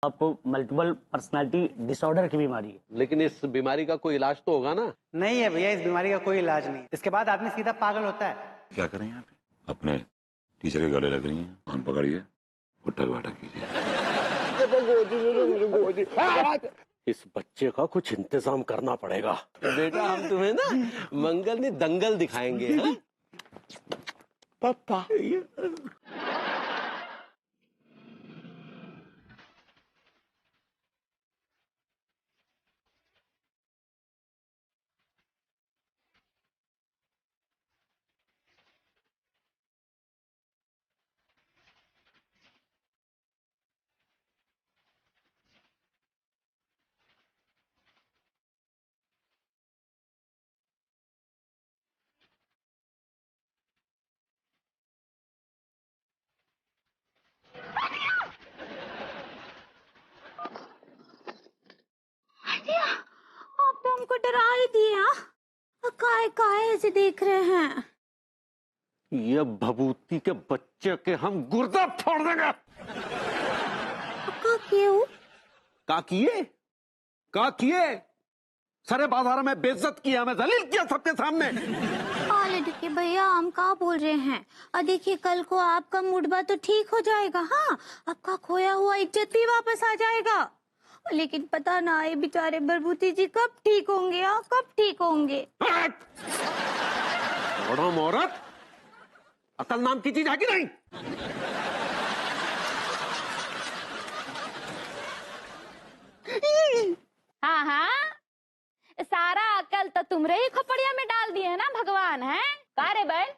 आपको multiple personality disorder की बीमारी है। लेकिन इस बीमारी का कोई इलाज तो होगा ना? नहीं है भैया, इस बीमारी का कोई इलाज नहीं। इसके बाद आदमी सीधा पागल होता है। क्या करें यहाँ पे? अपने टीचर के गले लग रही हैं, हम पकड़िए, उठक बैठक कीजिए। इस बच्चे का कुछ इंतजाम करना पड़ेगा। बेटा हम तुम्हें ना मंगल में दंगल दिखाएंगे। हाँ? पापा आप तो हमको डरा ही दिए। काहे काहे ऐसे देख रहे हैं? ये भभूति के बच्चे के हम गुर्दा फोड़ देंगे। क्यों? का किए सारे बाजार में बेइज्जत किया, हमें जलील किया सबके सामने। देखिए भैया, हम क्या बोल रहे हैं। और देखिए कल को आपका मूडबा तो ठीक हो जाएगा। हाँ, आपका खोया हुआ इज्जत भी वापस आ जाएगा। लेकिन पता ना ये बेचारे भभूति जी कब ठीक होंगे। कब ठीक होंगे? औरत, अकल नाम की चीज है कि नहीं? हाँ, सारा अकल तो तुमरे ही खोपड़िया में डाल दिए है ना भगवान। है कारे बैल,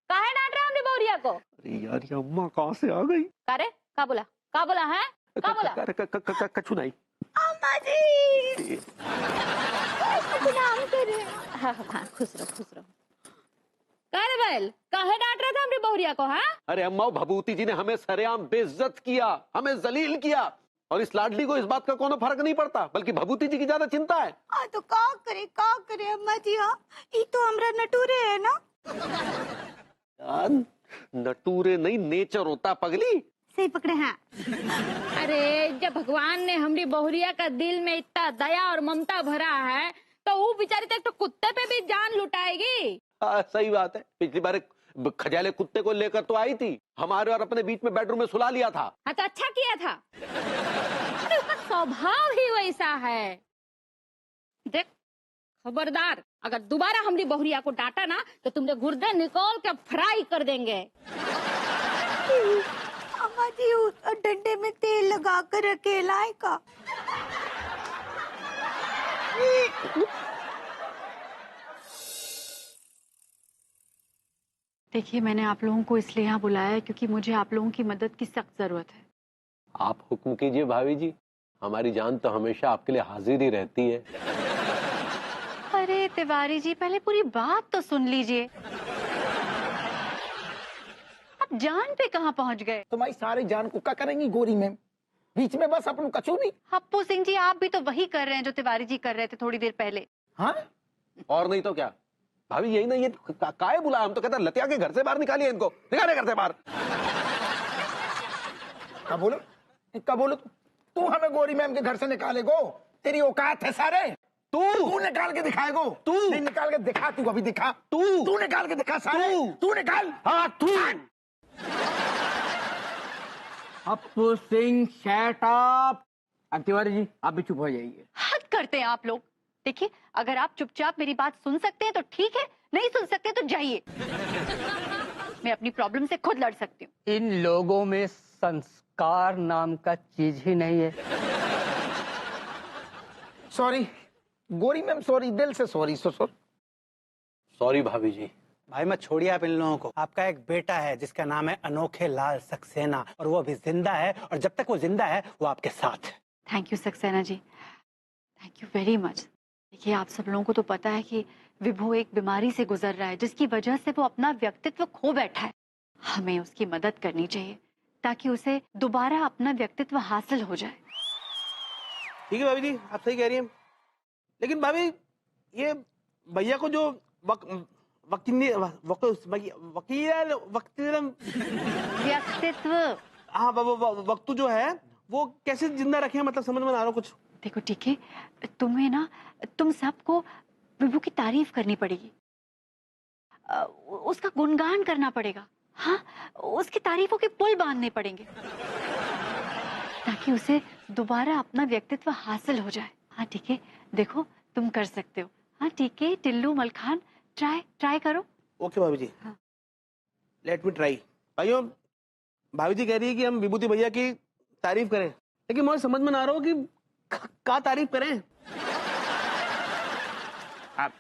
काहे डांट रहे हमने बौरिया को? अरे यार ये अम्मा कहाँ से आ गई? कारे का बोला है? का बोला? कछु नहीं। अम्मा जी प्रणाम करे। हाँ, खुश रहो। कारे बैल, काहे डांट रहे थे हमने बौरिया को? हाँ, अरे अम्मा, भभूति जी ने हमें सरेआम बेइज्जत किया, हमें जलील किया, और इस लाडली को इस बात का कोनो फर्क नहीं पड़ता, बल्कि भभूति जी की ज्यादा चिंता है। तो का करे अम्मा जी। हाँ, ये तो हमरा नटूरे है ना। यार नटूरे नहीं, नेचर होता पगली। सही पकड़े हैं। अरे जब भगवान ने हमारी बहुरिया का दिल में इतना दया और ममता भरा है, तो वो बेचारी तक तो कुत्ते पे भी जान लुटाएगी। हाँ सही बात है। पिछली बार एक खजाले कुत्ते को लेकर तो आई थी, हमारे और अपने बीच में बेडरूम में सुला लिया था। हाँ तो अच्छा किया था। अरे उसका स्वभाव ही वैसा है। देख खबरदार, अगर दोबारा हमारी बहुरिया को डांटा ना तो तुमने गुर्दे निकाल के फ्राई कर देंगे। अम्मा जी डंडे में तेल लगा कर रखे लाएगा। देखिए, मैंने आप लोगों को इसलिए यहाँ बुलाया है क्योंकि मुझे आप लोगों की मदद की सख्त जरूरत है। आप हुक्म कीजिए भाभी जी, हमारी जान तो हमेशा आपके लिए हाजिर ही रहती है। अरे तिवारी जी, पहले पूरी बात तो सुन लीजिए। आप जान पे कहाँ पहुँच गए? तुम्हारी सारी जान को क्या करेंगी गोरी में, बीच में बस अपन कछू नहीं। हप्पू सिंह जी, आप भी तो वही कर रहे हैं जो तिवारी जी कर रहे थे थोड़ी देर पहले। हाँ, और नहीं तो क्या भाभी, यही नहीं, ये काहे बुलाया? हम तो कहते हैं लतिया के घर से बाहर निकालिए इनको, निकाले घर से बाहर। क्या बोलो तू हमें गोरी मैम के घर से निकालेगो? तेरी औकात है सारे? तू निकाल के दिखाएगो? तू नहीं निकाल के दिखा, तू अभी दिखा। तू निकाल के दिखा सारे, तू निकाल। हाँ तू। Happu Singh shut up. अब तिवारी जी आप भी चुप हो जाइए। हद करते हैं आप लोग। देखिए, अगर आप चुपचाप मेरी बात सुन सकते हैं तो ठीक है, नहीं सुन सकते तो जाइए। मैं अपनी प्रॉब्लम से खुद लड़ सकती हूँ। इन लोगों में संस्कार नाम का चीज ही नहीं है। सॉरी गोरी मैम, सॉरी, दिल से सॉरी। सॉरी भाभी जी। भाई मत छोड़िए आप इन लोगों को। आपका एक बेटा है जिसका नाम है अनोखे लाल सक्सेना, और वो अभी जिंदा है, और जब तक वो जिंदा है वो आपके साथ है। Thank you Saxena ji, thank you very much. देखिए, आप सब लोगों को तो पता है कि विभू एक बीमारी से गुजर रहा है जिसकी वजह से वो अपना व्यक्तित्व खो बैठा है। हमें उसकी मदद करनी चाहिए ताकि उसे दोबारा अपना व्यक्तित्व हासिल हो जाए। ठीक है भाभी जी, आप सही कह रही हैं। लेकिन भाभी, ये भैया को जो व्यक्तित्व, हाँ वक्त जो है वो कैसे जिंदा रखे हैं, मतलब समझ में ना आ रहा कुछ। देखो टीके, तुम्हें ना, तुम सबको विभू की तारीफ करनी पड़ेगी, उसका गुणगान करना पड़ेगा। हाँ, उसकी तारीफों के पुल बांधने पड़ेंगे ताकि उसे दोबारा अपना व्यक्तित्व हासिल हो जाए। हाँ ठीक है, देखो तुम कर सकते हो। हाँ ठीक है टिल्लू मलखान, ट्राई करो। ओके भाभी जी, हाँ। Let me try. भाइयों, भाभी जी कह रही है कि हम विभूति भैया की तारीफ करें, लेकिन मुझे समझ में ना आ रहा हो कि का तारीफ करें। अब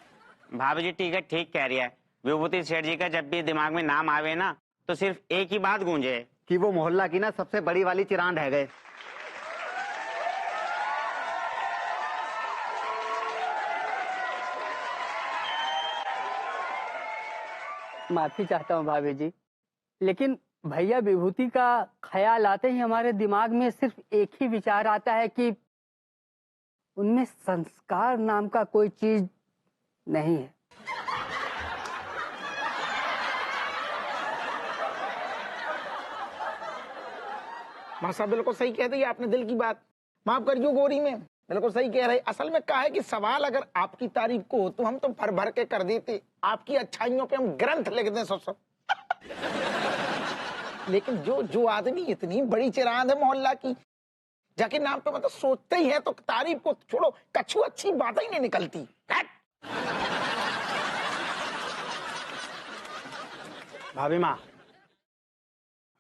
भाभी जी ठीक कह रही है। विभूति सेठ जी का जब भी दिमाग में नाम आवे ना, तो सिर्फ एक ही बात गूंजे कि वो मोहल्ला की ना सबसे बड़ी वाली चिरांद है गए। माफी चाहता हूँ भाभी जी, लेकिन भैया विभूति का ख्याल आते ही हमारे दिमाग में सिर्फ एक ही विचार आता है कि उनमें संस्कार नाम का कोई चीज नहीं है। माँ साहब बिल्कुल सही कह दी आपने, दिल की बात। माफ करियो गोरी में, बिल्कुल सही कह रहे। असल में क्या है कि सवाल अगर आपकी तारीफ को हो तो हम तो भर भर के कर देते, आपकी अच्छाइयों पे हम ग्रंथ लिख दें सब। लेकिन जो आदमी इतनी बड़ी चिरांद है मोहल्ला की, जाके नाम पे मतलब सोचते ही है तो तारीफ को छोड़ो, कछु अच्छी बात ही नहीं निकलती। भाभी माँ,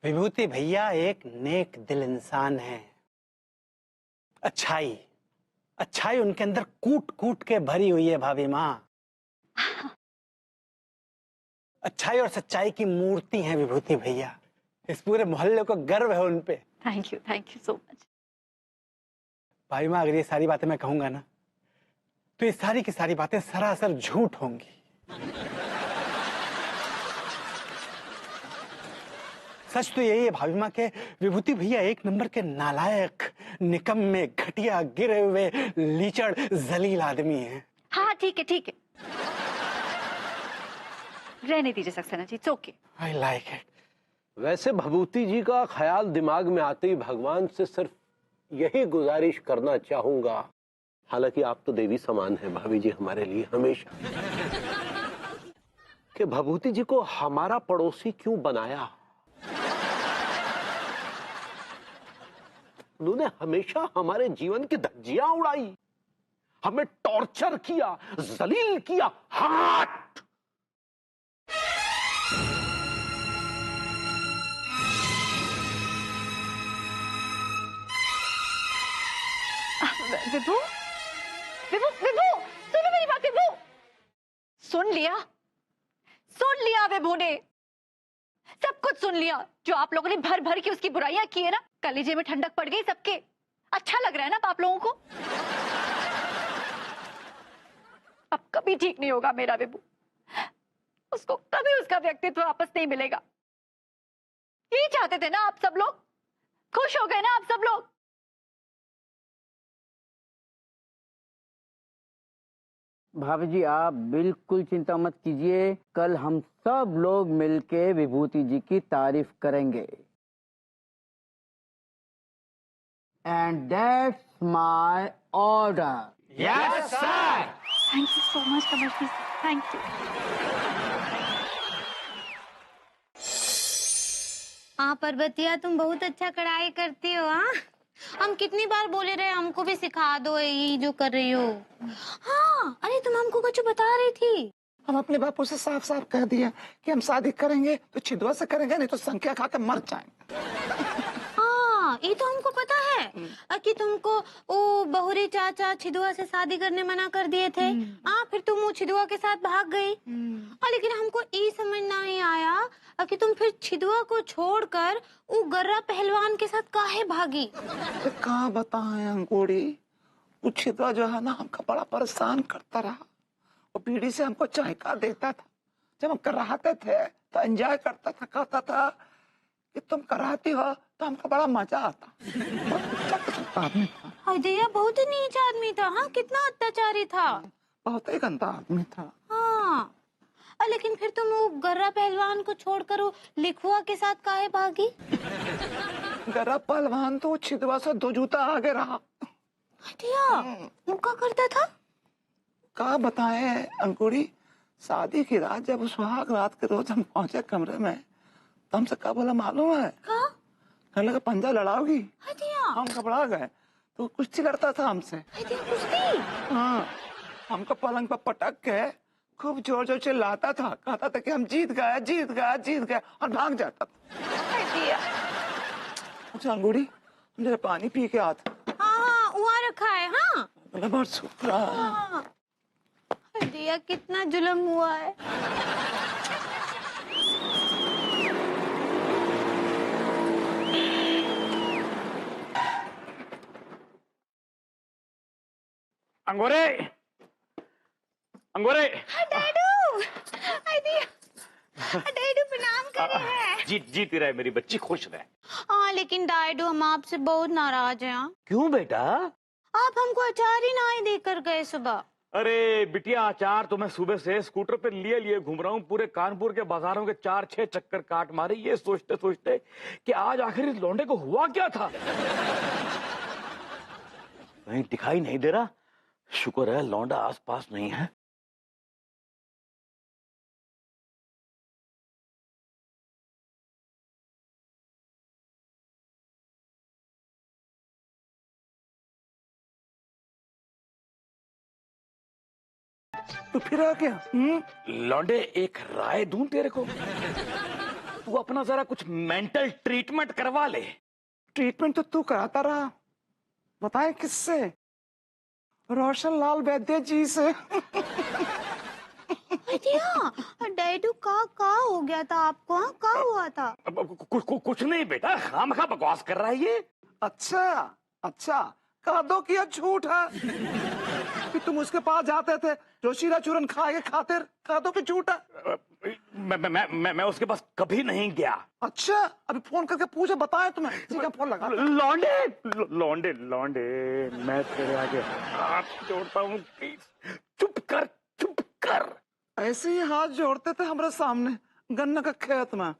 विभूति भैया एक नेक दिल इंसान है। अच्छाई उनके अंदर कूट कूट के भरी हुई है भाभी माँ। अच्छाई और सच्चाई की मूर्ति है विभूति भैया। इस पूरे मोहल्ले को गर्व है उन पे। Thank you so much. भाई माँ, अगर ये सारी बातें मैं कहूंगा ना, तो ये सारी की सारी बातें सरासर झूठ होंगी। सच तो यही है भाभी माँ के विभूति भैया एक नंबर के नालायक, निकम्मे, घटिया, गिरे हुए, लीचड़, जलील आदमी हैं। हाँ ठीक है, रहने दीजिए Saxena ji, it's okay. I like it. वैसे भभूति जी का ख्याल दिमाग में आते ही भगवान से सिर्फ यही गुजारिश करना चाहूंगा, हालांकि आप तो देवी समान हैं भाभी जी हमारे लिए हमेशा, कि भभूति जी को हमारा पड़ोसी क्यों बनाया। उन्होंने हमेशा हमारे जीवन की धज्जियां उड़ाई, हमें टॉर्चर किया, जलील किया। हाथ विभू, सुनो मेरी बात। विभू, सुन लिया विभू ने, सब कुछ सुन लिया। जो आप लोगों ने भर भर के उसकी बुराइयां की है ना, कलेजे में ठंडक पड़ गई सबके। अच्छा लग रहा है ना आप लोगों को? अब कभी ठीक नहीं होगा मेरा विभू, उसको कभी उसका व्यक्तित्व वापस नहीं मिलेगा। यही चाहते थे ना आप सब लोग, खुश हो गए ना आप सब लोग? भाभी जी आप बिल्कुल चिंता मत कीजिए, कल हम सब लोग मिलके विभूति जी की तारीफ करेंगे। And that's my order. Yes sir. Thank you so much Kamal ji, thank you. हाँ पर्वतिया, तुम बहुत अच्छा कढ़ाई करती हो। हाँ, हम कितनी बार बोले रहे हमको भी सिखा दो ये जो कर रही हो। हाँ, अरे तुम हमको कुछ बता रही थी। हम अपने बापू से साफ साफ कह दिया कि हम शादी करेंगे तो छिदवा से करेंगे, नहीं तो संख्या खाकर मर जाएंगे। हाँ, ये तो हमको पता है कि तुमको वो बहुरी चाचा छिदुआ से शादी करने मना कर दिए थे। हाँ, फिर तुम वो छिदुआ के साथ भाग गई। हाँ, लेकिन हमको ये समझ नहीं आया कि तुम फिर छिदुआ को छोड़कर वो गर्रा पहलवान के साथ काहे भागी। कहाँ बताएं अंकोड़ी, वो छिदुआ जो है ना हमको बड़ा परेशान करता रहा। वो पीढ़ी से हमको चहका देता था। जब हम कराते थे तो एंजॉय करता था, कहता था कि तुम कराती हो तो हमको बड़ा मजा आता। आदमी था। हृदय बहुत ही नीच आदमी था। हाँ, कितना अत्याचारी था। बहुत ही गंदा आदमी था। हाँ, लेकिन फिर तुम वो गर्रा पहलवान को छोड़कर वो लिखुआ के साथ काहे भागी? गरा पहलवान तो छिदवा से 2 जूता आगे रहा। दिया वो क्या करता था? का बताए अंकुरी, शादी की रात जब सुहाग रात के रोज हम पहुंचे कमरे में, तो हमसे क्या बोला मालूम है? का? कहने लगा पंजा लड़ाओगी? दिया हम घबरा गए, तो कुश्ती लड़ता था हमसे। दिया कुश्ती? हाँ, हमको पलंग पर पटक के खूब जोर जोर से लाता था, कहता था कि हम जीत गए जीत गए जीत गए, और भाग जाता था। दिया अच्छा अंगूरी, हम जरा पानी पी के आते। हाँ वहाँ रखा है। हाँ बहुत शुक्र। हाँ। दिया कितना जुल्म हुआ है। अंगोरे, अंगोरे। डैडू, डैडू प्रणाम करे हैं। जीती रहे मेरी बच्ची, खुश रहे। हाँ लेकिन डैडू हम आपसे बहुत नाराज हैं। क्यों बेटा? आप हमको अचार ही नहीं देकर गए सुबह। अरे बिटिया, अचार तो मैं सुबह से स्कूटर पे लिए लिए घूम रहा हूँ, पूरे कानपुर के बाजारों के 4-6 चक्कर काट मारे, ये सोचते सोचते कि आज आखिर इस लौंडे को हुआ क्या था। कहीं दिखाई नहीं दे रहा। शुक्र है लौंडा आसपास नहीं है। तो फिर आ गया? लौंडे, एक राय दूं तेरे को? तू अपना जरा कुछ मेंटल ट्रीटमेंट करवा ले। ट्रीटमेंट तो तू कराता रहा, बताए किससे? रोशन लाल वैद्य जी से। डैडू का हो गया था आपको? हाँ का हुआ था? कुछ नहीं बेटा, खामखा बकवास कर रहा है ये। अच्छा अच्छा, कह दो कि यह झूठ है कि तुम उसके पास जाते थे जो शीरा चूरन खा के खाते, कह दो कि झूठ है। मैं उसके पास कभी नहीं गया। अच्छा, अभी फोन करके पूछे, बताए तुम्हें? ठीक है, फोन लगा। लौंडे लौंडे लौंडे, मैं तेरे आगे हाथ जोड़ता हूँ, प्लीज चुप कर चुप कर। ऐसे ही हाथ जोड़ते थे हमारे सामने गन्ना का खेत में।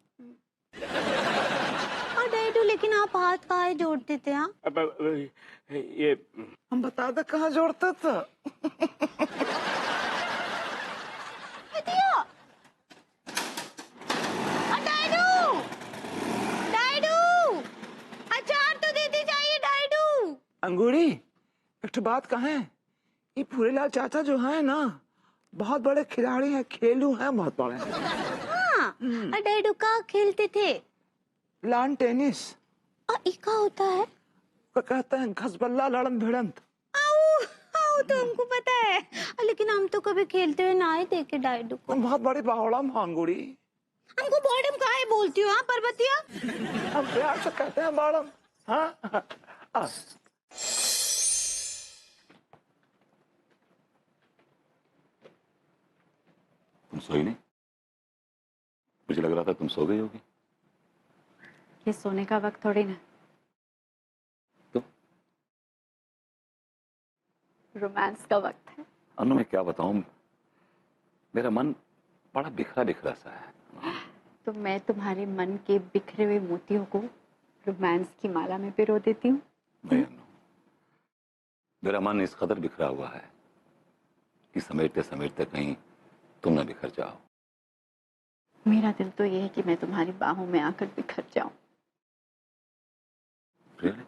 डैडू लेकिन आप हाथ कहाँ जोड़ते थे? हाँ ये हम बता दे कहाँ जोड़ते थे। डैडू, डैडू, अचार तो दे दी जाइए डैडू। अंगूरी, एक बात कहें, ये फूलेलाल चाचा जो है ना, बहुत बड़े खिलाड़ी हैं, खेलू हैं बहुत बड़े। हाँ, डैडू का खेलते थे? Lawn tennis. क्या होता है? कहते हैं घसबल्ला लड़न भिड़ंत। तो हमको पता है, लेकिन हम तो कभी खेलते हुए ना ही देखे डैडू को। बहुत बड़ी बावड़म अंगूरी। हमको बॉडम काहे बोलती हो? हाँ पर्वतिया, हम प्यार से कहते हैं बावड़म। हाँ तुम सोई नहीं? मुझे लग रहा था तुम सो गई होगी। ये सोने का वक्त थोड़ी ना, तो रोमांस का वक्त है। अनु, मैं क्या बताऊं, मेरा मन बड़ा बिखरा बिखरा सा है। तो मैं तुम्हारे मन के बिखरे हुए मोतियों को रोमांस की माला में पिरो देती हूँ। नहीं अनु, मेरा मन इस कदर बिखरा हुआ है कि समेटते समेटते कहीं तुम न बिखर जाओ। मेरा दिल तो ये है कि मैं तुम्हारी बाहों में आकर बिखर जाऊं। Really?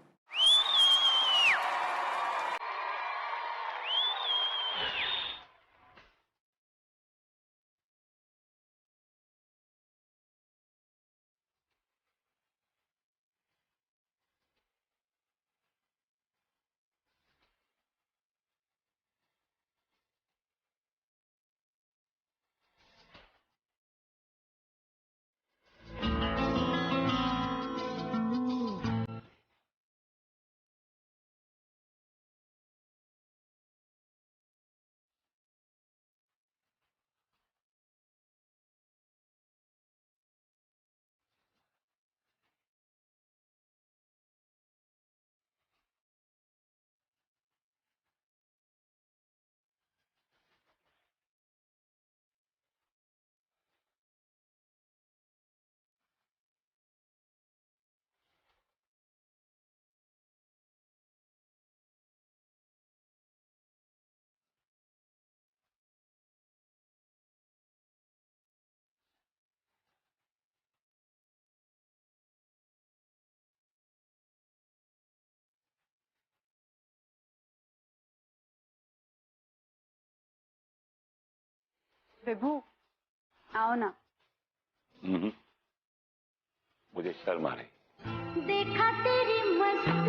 विभू आओ ना। मुझे शर्म आ रही। देखा तेरी मस्त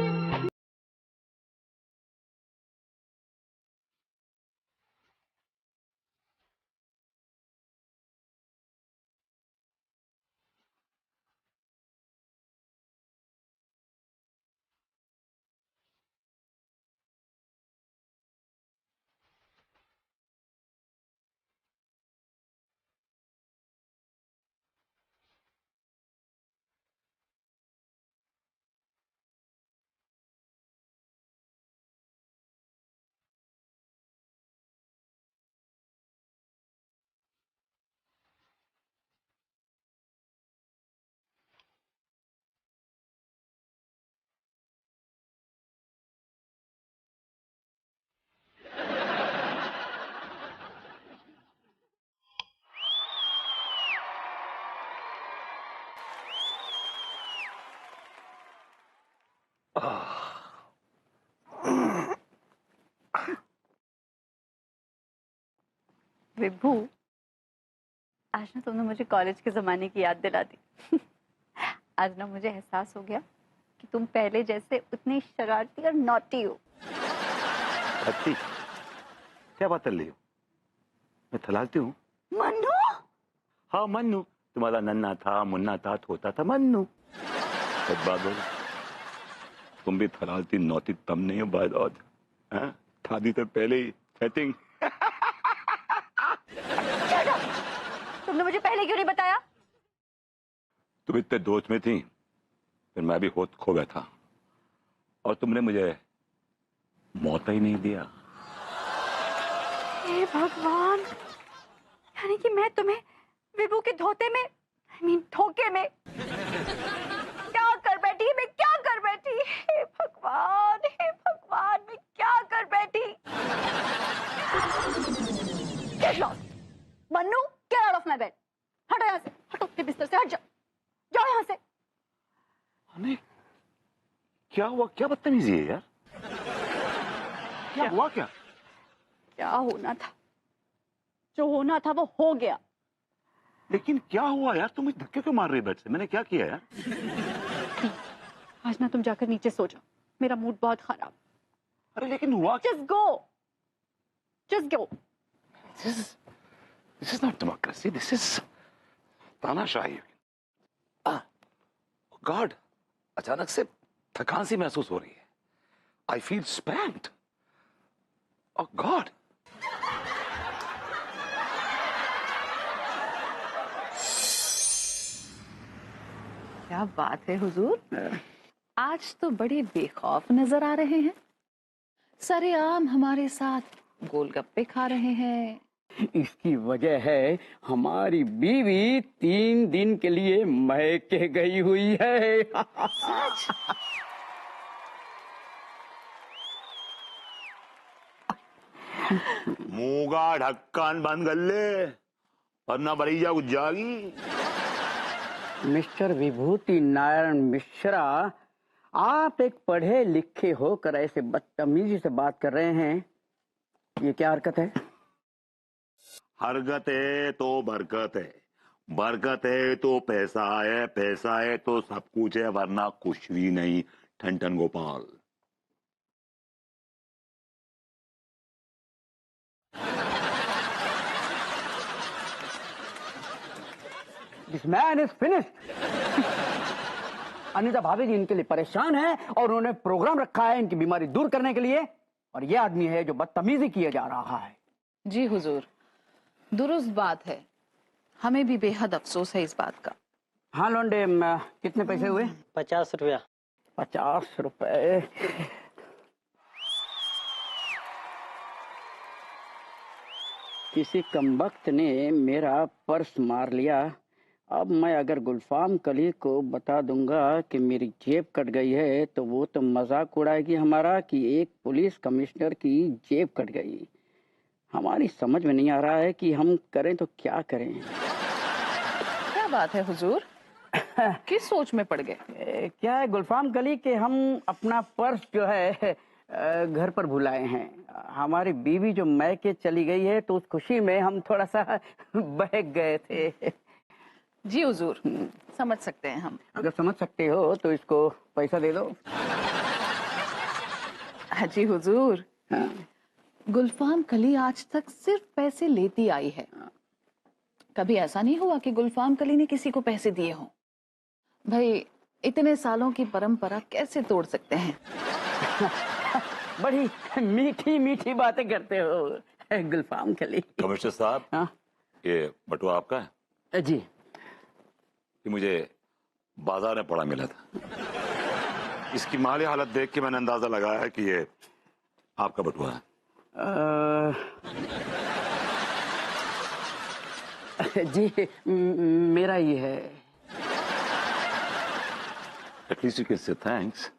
विभू आज ना तुमने मुझे कॉलेज के जमाने की याद दिला दी। आज ना मुझे एहसास हो गया कि तुम पहले जैसे उतनी शरारती और नॉटी हो। अच्छी क्या बात कर रही हो? मैं थलालती हूँ। मन्नू? हाँ मन्नू, तुम्हारा नन्ना था, मुन्ना था, तोता था, मन्नू। एक बात बोलो, तुम भी थलालती नौती तम नहीं हो बाद और शादी से पहले ही सेटिंग। तुमने मुझे पहले क्यों नहीं बताया? तुम इतने दोस्त में थी, फिर मैं भी होश खो गया था और तुमने मुझे मौका ही नहीं दिया। हे भगवान, यानी कि मैं तुम्हें विभू के धोते में, धोखे में क्या कर बैठी? मैं क्या कर बैठी? हे भगवान, मैं क्या कर बैठी? Get lost! Mannu, get out of my bed! हटो यहाँ से, हटो अपने बिस्तर से, हट जाओ, जाओ यहाँ से। अरे क्या हुआ? क्या बदतमीजी है यार? क्या हुआ? क्या होना था, जो होना था वो हो गया। लेकिन क्या हुआ यार? तुम इस धक्के क्यों मार रही है बेड से? मैंने क्या किया यार? आज ना तुम जाकर नीचे सो जाओ, मेरा मूड बहुत खराब। अरे लेकिन हुआ क्या? Just go. This is not democracy. This is तानाशाही। गॉड, अचानक से थकान सी महसूस हो रही है। I feel spanked. Oh God. क्या बात है हुजूर, आज तो बड़े बेखौफ नजर आ रहे हैं। सरेआम हमारे साथ गोलगप्पे खा रहे हैं। इसकी वजह है हमारी बीवी 3 दिन के लिए मैके गई हुई है। सच? मुंह का ढक्कन बंद कर ले वरना बरीजा कुछ जागी। मिस्टर विभूति नारायण मिश्रा, आप एक पढ़े लिखे होकर ऐसे बदतमीजी से बात कर रहे हैं, ये क्या हरकत है? हरकत है तो बरकत है, बरकत है तो पैसा है तो सब कुछ है, वरना कुछ भी नहीं। ठन Gopal. This man is finished. Anita भाभी जी इनके लिए परेशान है और उन्होंने प्रोग्राम रखा है इनकी बीमारी दूर करने के लिए, और ये आदमी है जो बदतमीजी किया जा रहा है। जी हुजूर, दुरुस्त बात है, हमें भी बेहद अफसोस है इस बात का। हाँ लौंडे, कितने पैसे हुए? 50 रुपया। 50 रुपए। किसी कमबख्त ने मेरा पर्स मार लिया। अब मैं अगर गुलफाम कली को बता दूंगा कि मेरी जेब कट गई है तो वो तो मजाक उड़ाएगी हमारा कि एक पुलिस कमिश्नर की जेब कट गई। हमारी समझ में नहीं आ रहा है कि हम करें तो क्या करें। क्या बात है हुजूर, किस सोच में पड़ गए? क्या है गुलफाम कली कि हम अपना पर्स जो है घर पर बुलाए हैं। हमारी बीवी जो मैके चली गई है तो उस खुशी में हम थोड़ा सा बहक गए थे। जी हुजूर, समझ सकते हैं हम। अगर समझ सकते हो तो इसको पैसा दे दो। जी हुजूर, हाँ। गुलफाम कली आज तक सिर्फ पैसे लेती आई है। कभी ऐसा नहीं हुआ कि गुलफाम कली ने किसी को पैसे दिए हों। भाई इतने सालों की परंपरा कैसे तोड़ सकते हैं? बड़ी मीठी मीठी बातें करते हो गुलफाम कली। कमिश्नर साहब, हाँ? ये बटुआ आपका है? जी। ये मुझे बाजार में पड़ा मिला था। इसकी माली हालत देख के मैंने अंदाजा लगाया कि ये आपका बटुआ है। जी मेरा ही है। At least you can say thanks.